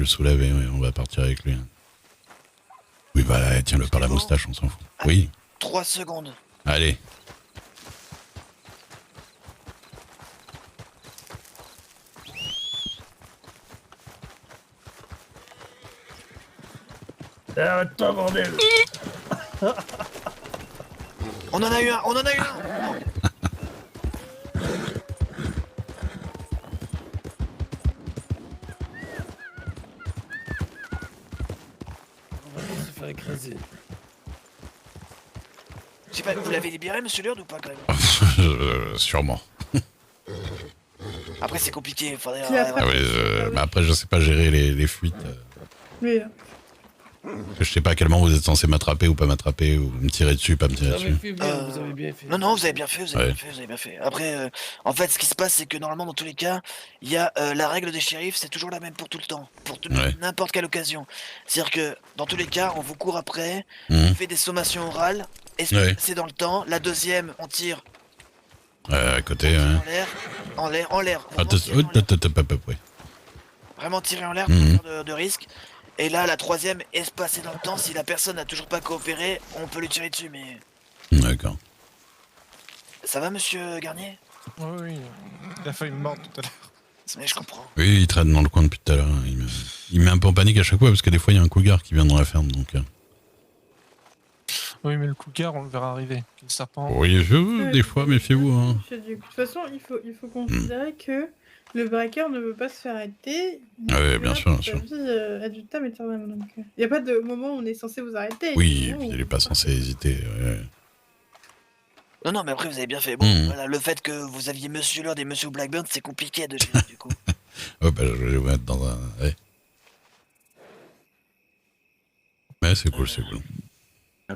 tu le soulèves et on va partir avec lui. Oui, bah tiens-le par la moustache, on s'en fout. Oui. 3 secondes. Allez. Arrête-toi, bordel. On en a eu un. On va se faire écraser. Je sais pas, vous l'avez libéré, monsieur Lourdes, ou pas, quand même? Sûrement. Après, c'est compliqué, faudrait... Ah ouais, mais après, je sais pas gérer les fuites. Oui. Je sais pas à quel moment vous êtes censé m'attraper ou pas m'attraper, ou me tirer dessus, pas me tirer Vous avez dessus. fait bien, vous avez bien fait. Non, vous avez bien fait, vous avez bien fait. Après, en fait, ce qui se passe, c'est que normalement, dans tous les cas, il y a la règle des shérifs, c'est toujours la même pour tout le temps, pour n'importe quelle occasion. C'est-à-dire que, dans tous les cas, on vous court après, on fait des sommations orales, c'est dans le temps. La deuxième, on tire. À côté, ouais. En l'air. Vraiment tirer en l'air, pas de risque. Et là, la troisième, espacée dans le temps, si la personne n'a toujours pas coopéré, on peut lui tirer dessus, mais... D'accord. Ça va, monsieur Garnier? Oui, il a failli me mordre tout à l'heure. Mais je comprends. Oui, il traîne dans le coin depuis tout à l'heure. Il me met un peu en panique à chaque fois, parce que des fois, il y a un cougar qui vient dans la ferme, donc... Oui, mais le cougar, on le verra arriver. Le serpent... Oui, des fois, méfiez-vous. Hein. De toute façon, il faut considérer que le braqueur ne veut pas se faire arrêter. Oui, bien sûr, bien sûr. Ad vitam aeternam, donc il n'y a pas de moment où on est censé vous arrêter. Oui, et puis il n'est pas censé hésiter. Ouais. Non, mais après, vous avez bien fait. Bon, voilà, le fait que vous aviez Monsieur Lord et Monsieur Blackburn, c'est compliqué de gérer, du coup. Oh, bah, je vais vous mettre dans un... Ouais, c'est cool, c'est cool.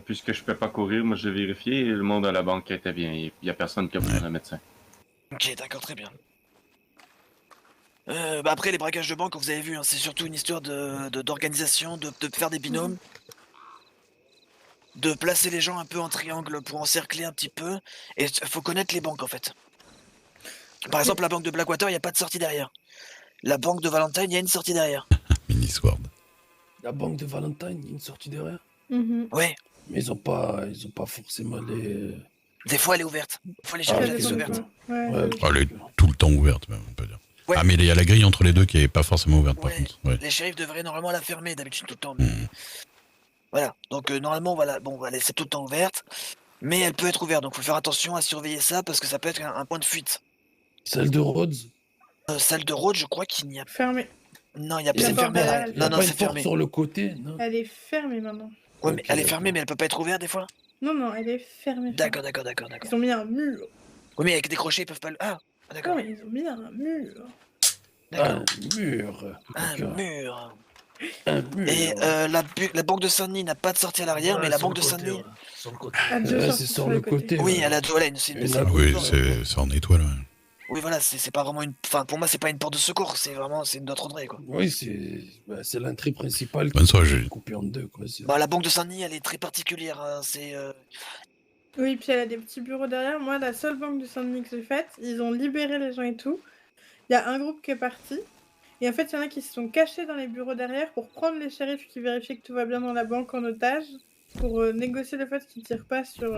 Puisque je peux pas courir, moi j'ai vérifié, le monde à la banque était bien. Il y a personne qui a besoin d'un médecin. Ok, d'accord, très bien. Après, les braquages de banque, comme vous avez vu, hein, c'est surtout une histoire d'organisation, de faire des binômes, de placer les gens un peu en triangle pour encercler un petit peu, et il faut connaître les banques, en fait. Par exemple, la banque de Blackwater, il n'y a pas de sortie derrière. La banque de Valentine, il y a une sortie derrière. Mini Sword. La banque de Valentine, il y a une sortie derrière. Ouais. Mais ils ont pas forcément les... Des fois, elle est ouverte. Des fois, les charges, elle est ouverte. Elle est tout le temps ouverte, même, on peut dire. Ouais. Ah, mais il y a la grille entre les deux qui est pas forcément ouverte, par contre. Ouais. Les shérifs devraient normalement la fermer d'habitude tout le temps. Mais... Voilà. Donc, normalement, voilà, bon, elle est tout le temps ouverte. Mais elle peut être ouverte. Donc, il faut faire attention à surveiller ça parce que ça peut être un point de fuite. Celle de Rhodes Celle de Rhodes, je crois qu'il n'y a... Fermé. Non, il y a c'est fermé. Non, c'est fermé. Sur le côté, non. Elle est fermée maintenant. Ouais, mais elle est fermée, mais elle peut pas être ouverte des fois. Non, elle est fermée. D'accord. Ils ont mis un mur. Oui, mais avec des crochets, ils peuvent pas le... Ah, d'accord. Non, mais ils ont mis un mur. Un mur. Et la banque de Saint-Denis n'a pas de sortie à l'arrière, mais la banque de Saint-Denis... Sur le côté. C'est sur le côté. Oui, elle a une... Oui, c'est en étoile, ouais. Oui, voilà, c'est pas vraiment une... Enfin, pour moi, c'est pas une porte de secours, c'est vraiment... C'est notre entrée, quoi. Oui, c'est l'entrée principale Bonne soirée, Julie. coupée en deux, quoi. La banque de Saint-Denis, elle est très particulière, hein, c'est... Oui, puis elle a des petits bureaux derrière. Moi, la seule banque de Saint-Denis que j'ai faite, ils ont libéré les gens et tout. Il y a un groupe qui est parti. Et en fait, il y en a qui se sont cachés dans les bureaux derrière pour prendre les shérifs qui vérifient que tout va bien dans la banque en otage, pour négocier le fait qu'ils tirent pas sur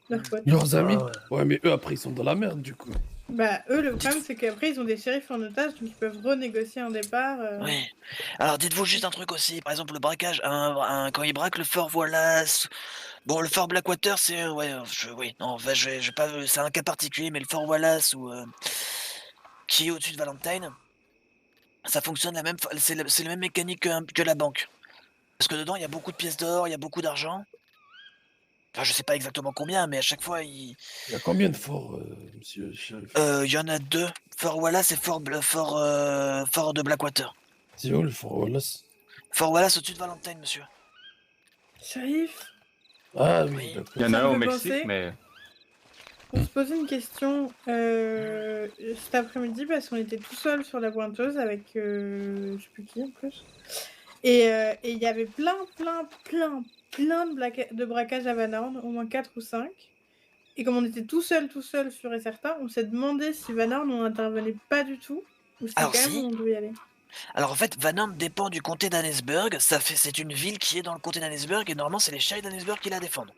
leurs potes. Leurs amis. Ouais, mais eux, après, ils sont dans la merde, du coup. Eux, le problème, c'est qu'après, ils ont des shérifs en otage, donc ils peuvent renégocier un départ. Oui. Alors, dites-vous juste un truc aussi. Par exemple, le braquage, quand ils braquent le Fort Wallace... Bon, le Fort Blackwater, c'est... c'est un cas particulier, mais le Fort Wallace, qui est au-dessus de Valentine, ça fonctionne c'est la même mécanique que la banque. Parce que dedans, il y a beaucoup de pièces d'or, il y a beaucoup d'argent. Enfin, je sais pas exactement combien, mais à chaque fois, Il y a combien de forts, monsieur le shérif? Il y en a 2. Fort Wallace et Fort de Blackwater. C'est où le Fort Wallace? Fort Wallace au-dessus de Valentine, monsieur. Shérif? Ah oui, d'accord. Il y en a un au Mexique, mais... On se posait une question cet après-midi parce qu'on était tout seul sur la pointeuse avec je sais plus qui en plus. Et il y avait plein de braquages à Van Horn, au moins 4 ou 5. Et comme on était tout seul, sûr et certain, on s'est demandé si Van Horn on n'intervenait pas du tout ou si quand même on devait y aller. Alors en fait, Vanham dépend du comté d'Annesburg. C'est une ville qui est dans le comté d'Annesburg et normalement c'est les shérifs d'Annesburg qui la défendent.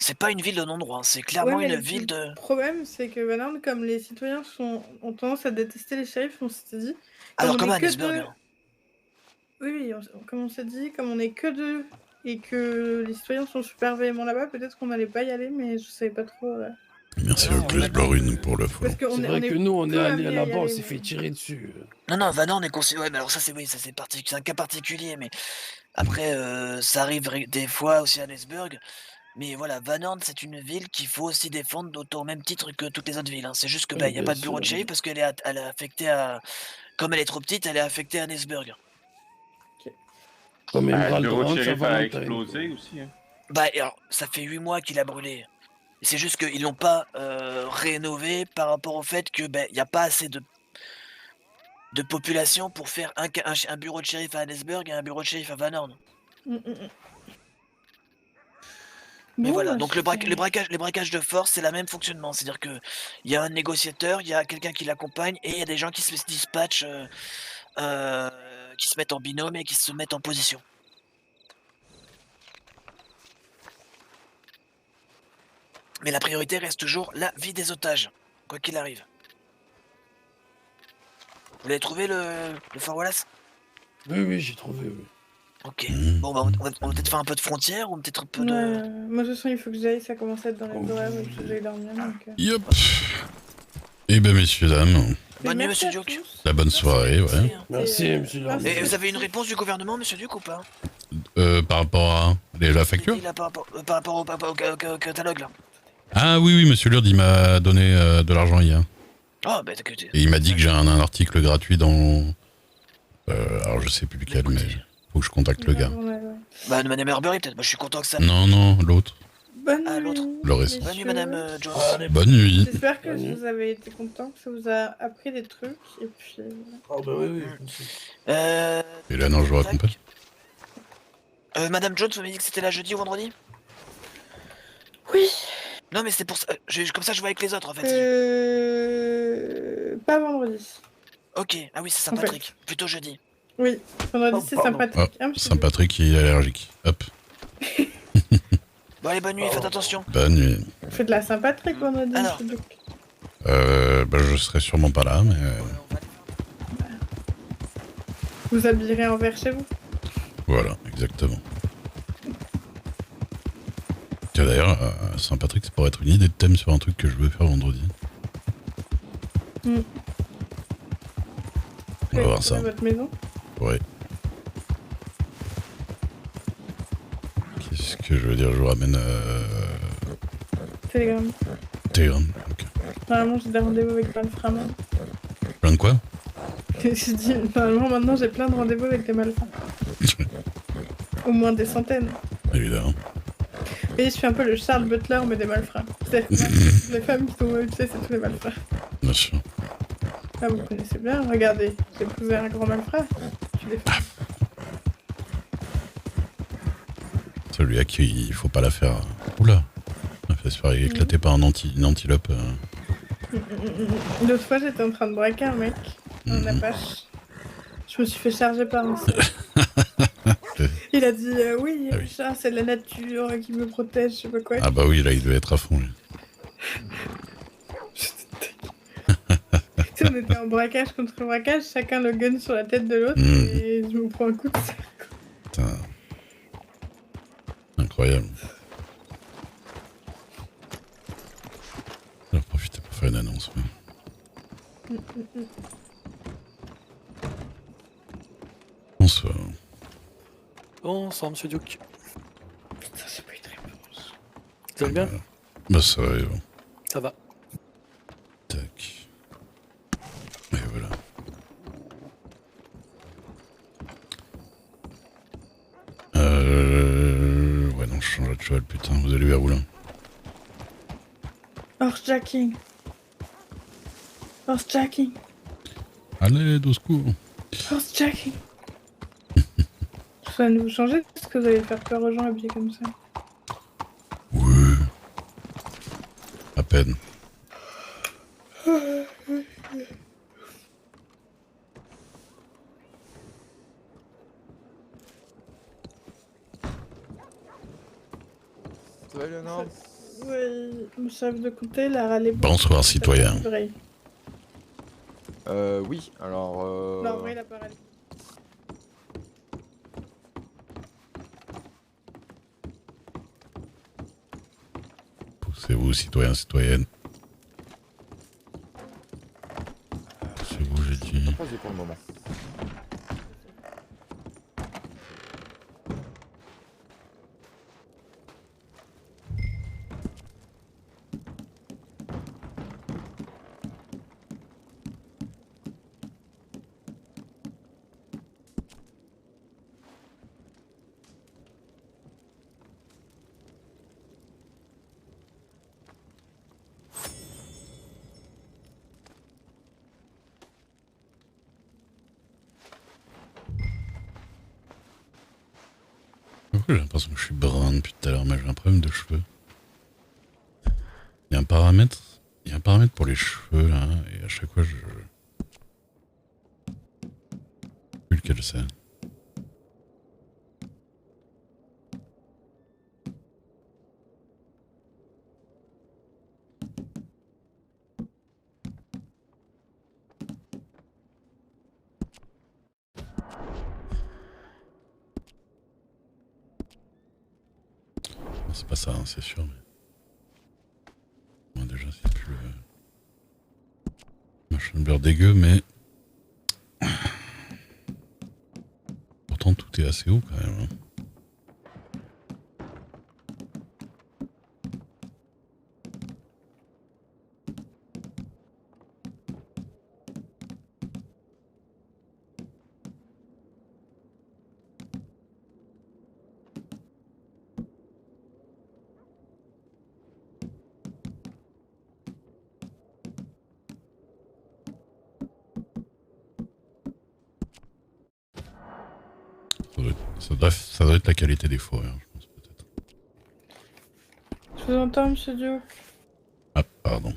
C'est pas une ville de non-droit, c'est clairement Ouais, mais une ville de. Le problème, c'est que Vanham, comme les citoyens ont tendance à détester les shérifs, on s'était dit. Alors on comme est à que Annesburg. deux- Hein. Oui, comme on s'est dit, comme on est que deux et que les citoyens sont super véhéments là-bas, peut-être qu'on n'allait pas y aller, mais je savais pas trop. Merci Non, Oculus d'accord. Blorune pour le follow. Parce qu'on C'est est, vrai on est que nous, on est peu allé amenés à y là-bas, on aller, s'est mais- fait tirer dessus. Non, Vanham est considéré. Ouais, mais alors ça c'est c'est un cas particulier, mais après ça arrive des fois aussi à Annesburg. Mais voilà, Van Horn, c'est une ville qu'il faut aussi défendre au même titre que toutes les autres villes. Hein. C'est juste que Oui, il n'y a bien pas de bureau sûr. de shérif parce elle est affectée à. Comme elle est trop petite, elle est affectée à Annesburg. Comme Le Emerald bureau de Ranch à shérif a Valentine. explosé aussi. Hein. Bah, et alors, ça fait 8 mois qu'il a brûlé. C'est juste qu'ils l'ont pas rénové par rapport au fait que il n'y a pas assez de population pour faire un bureau de shérif à Annesburg et un bureau de shérif à Van Horn. Mais Bon, voilà, bah, donc les braquages de force, c'est le même fonctionnement. C'est-à-dire que il y a un négociateur, il y a quelqu'un qui l'accompagne, et il y a des gens qui se dispatchent, qui se mettent en binôme et qui se mettent en position. Mais la priorité reste toujours la vie des otages, quoi qu'il arrive. Vous l'avez trouvé le Fort Wallace? Oui, j'ai trouvé, oui. Ok. Mmh. Bon, bah, on va peut-être faire un peu de frontière ou peut-être un peu de. Ouais, moi, de toute façon, il faut que j'aille, ça commence à être dans les horaires, il faut que j'aille dormir. Donc, Yep. Eh ben messieurs, dames, Bonne nuit, merci monsieur à Duke. tous. la bonne soirée, ouais. Merci, hein. Merci, monsieur merci. Larry. Et vous avez une réponse du gouvernement, monsieur Duke, ou pas? Par rapport à la facture? Là, par rapport au catalogue, là. Ah oui, monsieur Lourdes, il m'a donné de l'argent hier. Oh, bah t'inquiète. Et il m'a dit que j'ai un article gratuit dans... alors je sais plus lequel, mais faut que je contacte le gars. Bah, de Madame Herbury, peut-être. Bah, je suis content que ça. Non, l'autre. Bonne Ah, l'autre. nuit. Loris. Bonne nuit, messieurs. Madame Jones. Bonne nuit. J'espère que vous avez été content, que ça vous a appris des trucs, et puis... Ah bah oui. Et là, non, je vous raconte pas. Madame Jones, vous m'avez dit que c'était la jeudi ou vendredi? Oui. Non, mais c'est pour ça. Comme ça, je vois avec les autres, en fait. Pas vendredi. Ok. Ah oui, c'est Saint-Patrick. Plutôt jeudi. Oui, vendredi, c'est pardon. sympathique. Hein, monsieur Saint-Patrick, il est allergique. Hop. Bon, allez, bonne nuit, faites attention. Bonne nuit. Duc. Faites la sympatrique vendredi, Alors. monsieur Duc. Je serai sûrement pas là, mais... Vous habillerez en vert chez vous. Voilà, exactement. Tiens, d'ailleurs, Saint-Patrick, ça pourrait être une idée de thème sur un truc que je veux faire vendredi. Mm. On va voir ça. À votre maison. Ouais. Qu'est-ce que je veux dire? Je vous ramène Télégramme. Télégramme. Ok. Normalement, j'ai des rendez-vous avec plein de framas. Plein de quoi? J'ai dit, normalement, maintenant, j'ai plein de rendez-vous avec des malfrats. Au moins des centaines. Évidemment. Et je suis un peu le Charles Butler, mais des malfrats. Les femmes qui sont tu sais, c'est tous les malfrats. Bien sûr. Ah, vous connaissez bien, regardez, j'ai épousé un grand malfrat. Je suis des femmes. Celui à qui il faut pas la faire. Oula. Elle fait se faire éclater par une antilope. L'autre fois, j'étais en train de braquer un mec, un apache. Je me suis fait charger par un cerf. Il a dit oui, Ah oui. ça, c'est la nature qui me protège, je sais pas quoi. Ah bah oui, là, il devait être à fond. Lui. Tu sais, on était en braquage contre braquage, chacun le gun sur la tête de l'autre, et je me prends un coup de cerf. Putain. Incroyable. Je vais en profiter pour faire une annonce. Ouais. Bonsoir. Bonsoir, monsieur Duke. Putain, j'ai pas eu de réponse. Vous allez bien? Bah ça va, bon. Ça va. Tac. Et voilà. Ouais non, je change de cheval, putain, vous allez vers où là? Horsejacking. Horsejacking. Allez, au secours. Horsejacking. Ça va nous changer? Est-ce que vous allez faire peur aux gens habillés comme ça? Ouais. À peine. va, Eleonore? Oui, mon chef de comté, il a râlé. Bonsoir, citoyen. Oui, alors... Non, en vrai, il a pas râlé. Poussez-vous, citoyen, citoyenne. Poussez-vous, j'ai dit. Croisé pour le moment. J'ai l'impression que je suis brun depuis tout à l'heure, mais j'ai un problème de cheveux. Il y a un paramètre pour les cheveux là, et à chaque fois je... Plus lequel c'est. C'est pas ça, hein, c'est sûr, mais... Moi déjà c'est plus le... Machin de beurre dégueu, mais... Pourtant tout est assez haut quand même. Hein. Ça doit être la qualité des forêts, hein, je pense peut-être. Je vous entends, monsieur Duke. Ah, pardon.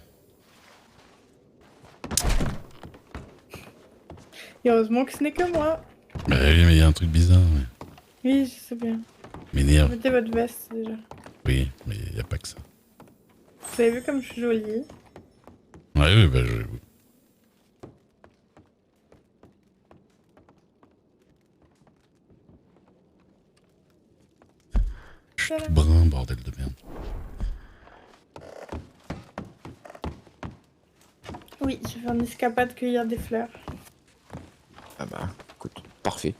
Et heureusement que ce n'est que moi. Bah oui, mais il y a un truc bizarre. Oui, je sais bien. M'énerve. Mettez votre veste déjà. Oui, mais il n'y a pas que ça. Vous avez vu comme je suis jolie? Ouais, oui, bah je... Je suis tout brun, bordel de merde. Oui, j'ai fait un escapade cueillir des fleurs. Ah bah, écoute, parfait.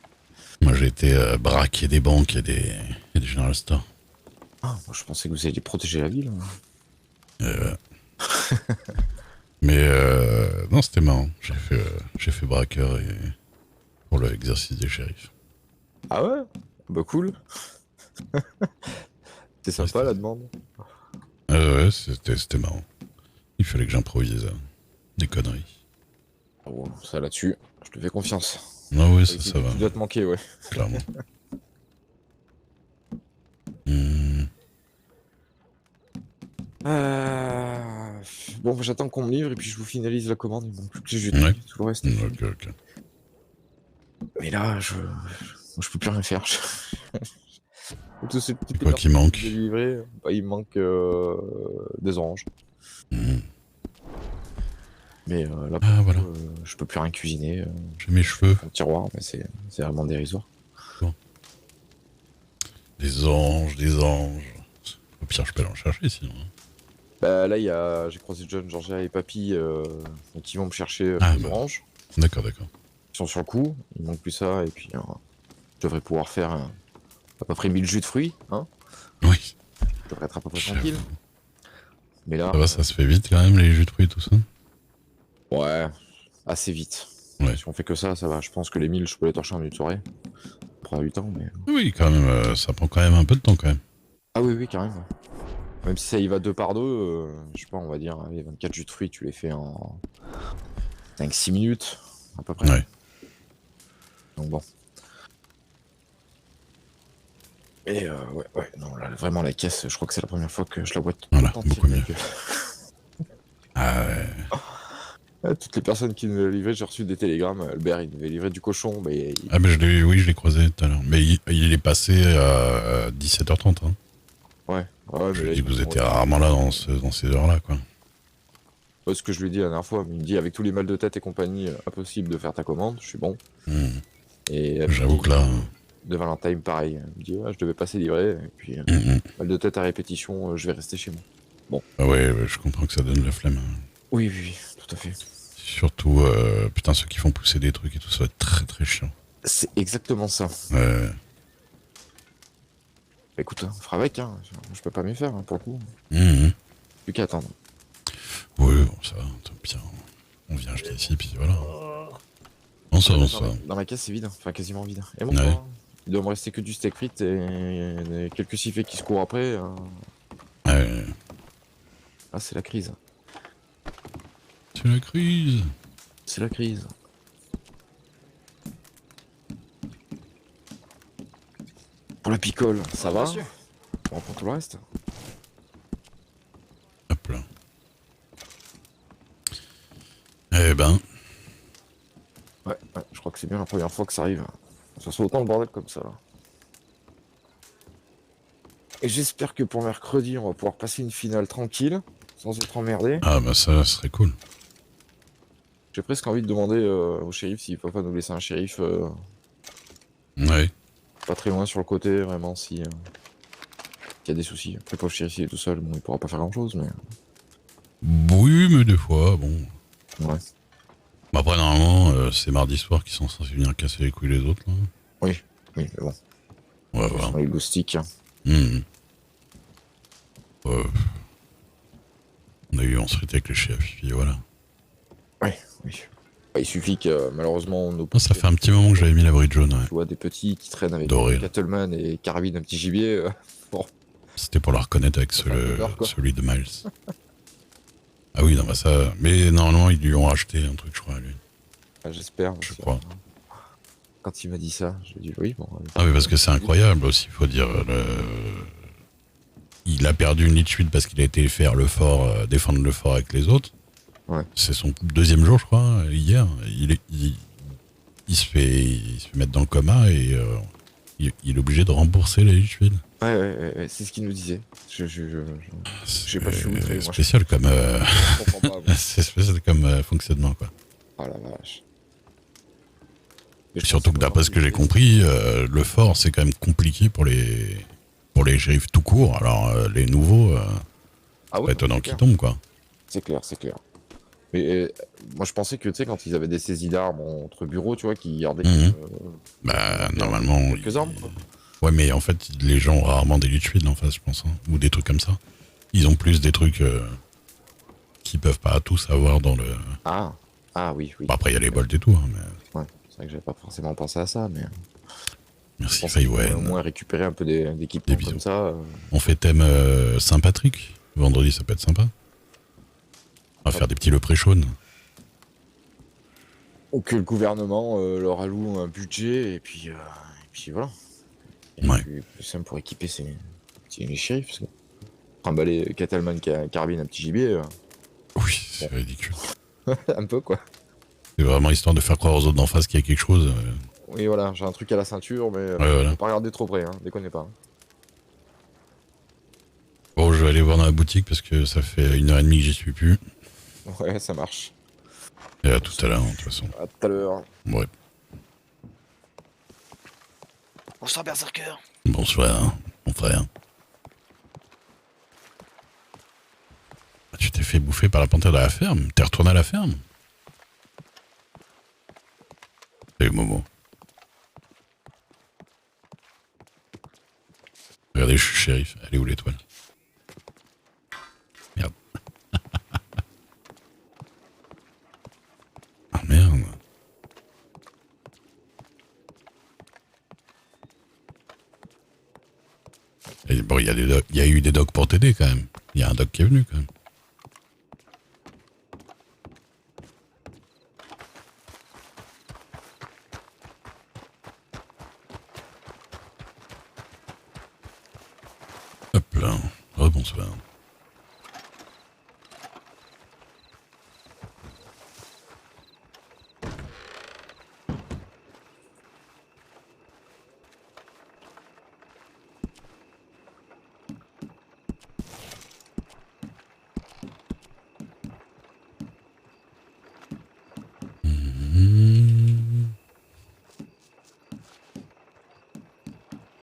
Moi j'ai été braquer des banques et des general stores. Ah, moi je pensais que vous alliez protéger la ville. Mais non, c'était marrant. J'ai fait braqueur et pour l'exercice des shérifs. Ah ouais? Bah cool. C'est sympa la demande. Ouais, c'était marrant. Il fallait que j'improvise des conneries. Oh, ça là-dessus, je te fais confiance. Ah ouais, ça va. Tu dois te manquer, ouais. Clairement. Bon, j'attends qu'on me livre et puis je vous finalise la commande. Il manque plus que les jus de fruits, tout le reste. Ok. Mais là, je peux plus rien faire. Tout ce petit Quoi qui manque? délivré, bah, il manque des oranges. Mais là, voilà. je peux plus rien cuisiner. J'ai mes cheveux. Mon tiroir, mais c'est vraiment dérisoire. Bon. Des anges. Au pire, je peux aller en chercher sinon. Bah là, j'ai croisé John, Georgia et Papy, donc ils vont me chercher les oranges. D'accord. Ils sont sur le coup, il manque plus ça, et puis je devrais pouvoir faire à peu près 1000 jus de fruits, hein. Oui. Je devrais être à peu près tranquille. Mais là... Ça va, ça se fait vite quand même, les jus de fruits, tout ça? Ouais, assez vite. Ouais. Si on fait que ça va. Je pense que les 1000, je peux les torcher en une soirée. Après 8 ans, mais... Oui, quand même, ça prend quand même un peu de temps quand même. Ah oui, carrément. Même si ça y va 2 par 2, je sais pas, on va dire, allez, 24 jus de fruits, tu les fais en 5-6 minutes, à peu près. Ouais. Donc bon. Et ouais, non, là, vraiment la caisse, je crois que c'est la première fois que je la vois voilà, entière, beaucoup mieux. Ah ouais. Toutes les personnes qui nous l'ont livré, j'ai reçu des télégrammes. Albert, il devait livrer du cochon, mais... Ah mais je l'ai croisé tout à l'heure. Mais il est passé à 17h30. Hein. Ouais, Ouais, Je mais lui là, dis que vous ils- étiez rarement là dans ces heures-là, quoi. Ce que je lui ai dit la dernière fois, il me dit avec tous les mal de tête et compagnie, impossible de faire ta commande. Je suis bon. Hmm. Et J'avoue que là. de Valentine, pareil. Il me dit, ouais, je devais passer livré. Et puis, mal de tête à répétition, je vais rester chez moi. Ah ouais, je comprends que ça donne la flemme. Oui, oui, oui, tout à fait. Surtout, putain, ceux qui font pousser des trucs et tout, ça va être très très chiant. C'est exactement ça. Ouais. Écoute, on fera avec, hein. Je peux pas mieux faire, hein, pour le coup. Mhm. Plus qu'à attendre. Oui, bon, ça va, tant pis. On vient acheter ici, puis voilà. On ça, on ça. Dans la caisse, c'est vide, enfin quasiment vide. Et bon, Ouais. quoi, il doit me rester que du steak frites et quelques sifflets qui se courent après. Ouais. Ah, c'est la crise. C'est la crise. C'est la crise. Pour la picole, ça va. On reprend tout le reste. Hop là. Eh ben, Ouais, je crois que c'est bien la première fois que ça arrive. Ça soit autant le bordel comme ça, là. Et j'espère que pour mercredi, on va pouvoir passer une finale tranquille, sans être emmerdé. ah bah ça serait cool. J'ai presque envie de demander au shérif s'il peut pas nous laisser un shérif Ouais. pas très loin sur le côté, vraiment, si s'il y a des soucis. Après, pour le shérif, il est tout seul, bon, il pourra pas faire grand-chose, mais... Oui, mais des fois, bon. Ouais. Bah après, normalement, c'est mardi soir qu'ils sont censés venir casser les couilles les autres, là. Oui, mais bon. On va voir. Sur les loustiques. Mhm. On se avec les chefs, puis voilà. Oui. Bah, il suffit que, malheureusement, nos Ah, ça fait un petit moment que j'avais mis la bride jaune, ouais. tu vois des petits qui traînent avec Doré, là. Cattleman et carabine, un petit gibier. C'était pour la reconnaître avec Ça fait un peu peur, quoi. celui de Miles. Ah oui, non, bah ça... Mais normalement, ils lui ont racheté un truc, je crois, lui. J'espère. Je parce que, crois. Quand il m'a dit ça, j'ai dit oui, bon. Ah oui, parce que c'est incroyable aussi, faut dire. Il a perdu une ligne parce qu'il a été faire le fort, défendre le fort avec les autres. Ouais. C'est son deuxième jour, je crois, hier. Il se fait mettre dans le coma et il est obligé de rembourser les Litchfield. Ouais, c'est ce qu'il nous disait. Je sais pas, je suis outré. Moi, Spécial comme, je comprends pas. moi. c'est spécial comme fonctionnement, quoi. Oh la vache. Mais je Surtout pense que d'après ce que j'ai compris, le fort c'est quand même compliqué pour les shérifs tout court. Alors les nouveaux, Ah pas ouais, étonnant c'est qu'ils clair. tombent, quoi. C'est clair. Mais moi je pensais que tu sais quand ils avaient des saisies d'armes entre bureaux, tu vois, qui gardaient Bah normalement. quelques armes. Quoi. Ouais, mais en fait les gens ont rarement des Litchfield en face, je pense, hein, ou des trucs comme ça. Ils ont plus des trucs qu'ils peuvent pas tous avoir dans le. Ah oui. Bon, après il y a les bolts et tout, hein, mais. Ouais, c'est vrai que j'avais pas forcément pensé à ça, mais je Merci pense qu'on pourrait Fayewen. au moins récupérer un peu d'équipements Des bisous. comme ça. On fait thème Saint-Patrick. Vendredi, ça peut être sympa. On va faire des petits leprechauns. Ou que le gouvernement leur alloue un budget et puis voilà. Et Ouais. plus simple pour équiper les shérifs. Parce que trimballer Cattleman, carabine, un petit gibier, Oui, c'est ridicule. un peu quoi. C'est vraiment histoire de faire croire aux autres d'en face qu'il y a quelque chose. Oui voilà, j'ai un truc à la ceinture, mais voilà. faut pas regarder trop près, hein, déconnez pas. Bon, je vais aller voir dans la boutique parce que ça fait 1h30 que j'y suis plus. Ouais, ça marche. Et à tout à l'heure, de toute façon. À tout à l'heure. Ouais. Bonsoir, Berserker. Bonsoir, mon frère. Ah, tu t'es fait bouffer par la panthère de la ferme? T'es retourné à la ferme? Salut Momo. Regardez, je suis shérif. Elle est où l'étoile? Merde. Ah merde. Et bon, il y a eu des docs pour t'aider quand même. Il y a un doc qui est venu quand même. Hop là. Rebonsoir.